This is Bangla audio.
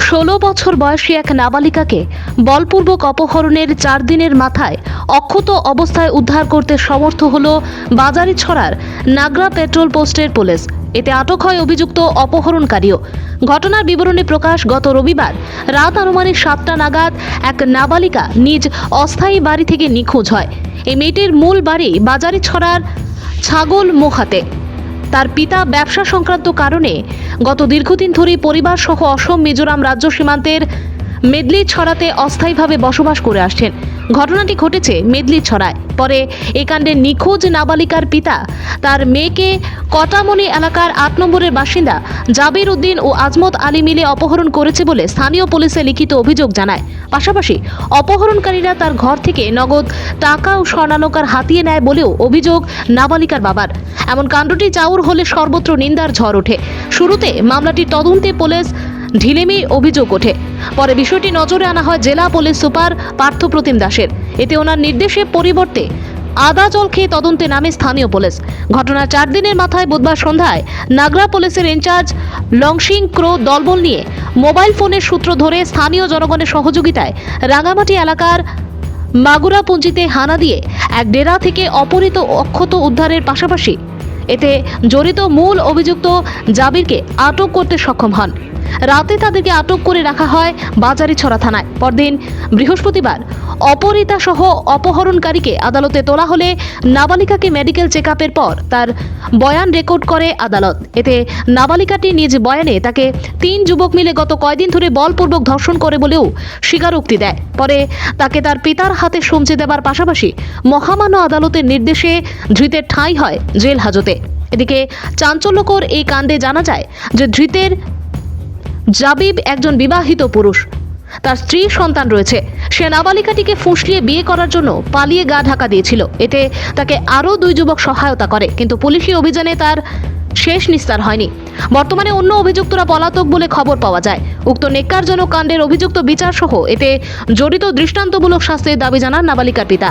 16 বছর বয়সী এক নাবালিকাকে বলপূর্বক অপহরণের 4 দিনের মাথায় অক্ষত অবস্থায় উদ্ধার করতে সমর্থ হল বাজারিছড়ার নাগরা পেট্রোল পোস্টের পুলিশ। এতে আটক হয় অভিযুক্ত অপহরণকারীও। ঘটনার বিবরণী প্রকাশ, গত রবিবার রাত আনুমানিক 7টা নাগাদ এক নাবালিকা নিজ অস্থায়ী বাড়ি থেকে নিখোঁজ হয়। এই মেয়েটির মূল বাড়ি বাজারিছড়ার ছাগল মোখাতে। তার পিতা ব্যবসা সংক্রান্ত কারণে গত দীর্ঘদিন ধরে পরিবার সহ অসম মিজোরাম রাজ্য সীমান্তের মেদলিছড়াতে অস্থায়ীভাবে বসবাস করে আসছেন। ঘটনাটি ঘটেছে মেদলিছড়ায়। পরে এই কাণ্ডে নিখোঁজ নাবালিকার পিতা তার মেয়েকে কটামনি এলাকার 8 নম্বরের বাসিন্দা জাবির উদ্দিন ও আজমত আলী মিলে অপহরণ করেছে বলে স্থানীয় পুলিশে লিখিত অভিযোগ জানায়। পাশাপাশি অপহরণকারীরা তার ঘর থেকে নগদ টাকা ও স্বর্ণালংকার হাতিয়ে নেয় বলেও অভিযোগ নাবালিকার বাবার। এমন কাণ্ডটি চাউর হলে সর্বত্র নিন্দার ঝড় ওঠে। শুরুতে মামলাটির তদন্তে পুলিশ ঢিলেমি অভিযোগ ওঠে। পরে বিষয়টি নজরে আনা হয় জেলা পুলিশ সুপার পার্থপ্রতিম দাসের। এতে ওনার নির্দেশে পরিবর্তে আদা জল খেয়ে তদন্তে নামে স্থানীয় পুলিশ। ঘটনার 4 দিনের মাথায় বুধবার সন্ধ্যায় নাগরা পুলিশের ইনচার্জ লংসিং ক্রো দলবল নিয়ে মোবাইল ফোনের সূত্র ধরে স্থানীয় জনগণের সহযোগিতায় রাঙামাটি এলাকার মাগুরাপুঞ্জিতে হানা দিয়ে এক ডেরা থেকে অপহৃত অক্ষত উদ্ধারের পাশাপাশি এতে জড়িত মূল অভিযুক্ত জাবিরকে আটক করতে সক্ষম হন। রাতে তাদেরকে আটক করে রাখা হয় বাজারিছড়া থানায়। পরদিন বৃহস্পতিবার অপহৃতা সহ অপহরণকারীকে আদালতে তোলা হলে নাবালিকাকে মেডিকেল চেকআপের পর তার বয়ান রেকর্ড করে আদালত। এতে নাবালিকাটি নিজ বয়ানে তাকে 3 যুবক মিলে গত কয়েকদিন ধরে বলপূর্বক ধর্ষণ করে বলেও স্বীকারোক্তি দেয়। পরে তাকে তার পিতার হাতে সমঝে দেবার পাশাপাশি মহামান্য আদালতের নির্দেশে ধৃতের ঠাঁই হয় জেল হাজতে। এদিকে চাঞ্চল্যকর এই কাণ্ডে জানা যায় যে ধৃতের জাবিব একজন বিবাহিত পুরুষ। তার স্ত্রী সন্তান রয়েছে। সে নাবালিকাটিকে ফুঁসলিয়ে বিয়ে করার জন্য পালিয়ে গা ঢাকা দিয়েছিল। এতে তাকে আরও 2 যুবক সহায়তা করে, কিন্তু পুলিশি অভিযানে তার শেষ নিস্তার হয়নি। বর্তমানে অন্য অভিযুক্তরা পলাতক বলে খবর পাওয়া যায়। উক্ত নেক্কারজনক কাণ্ডের অভিযুক্ত বিচার সহ এতে জড়িত দৃষ্টান্তমূলক শাস্তির দাবি জানান নাবালিকার পিতা।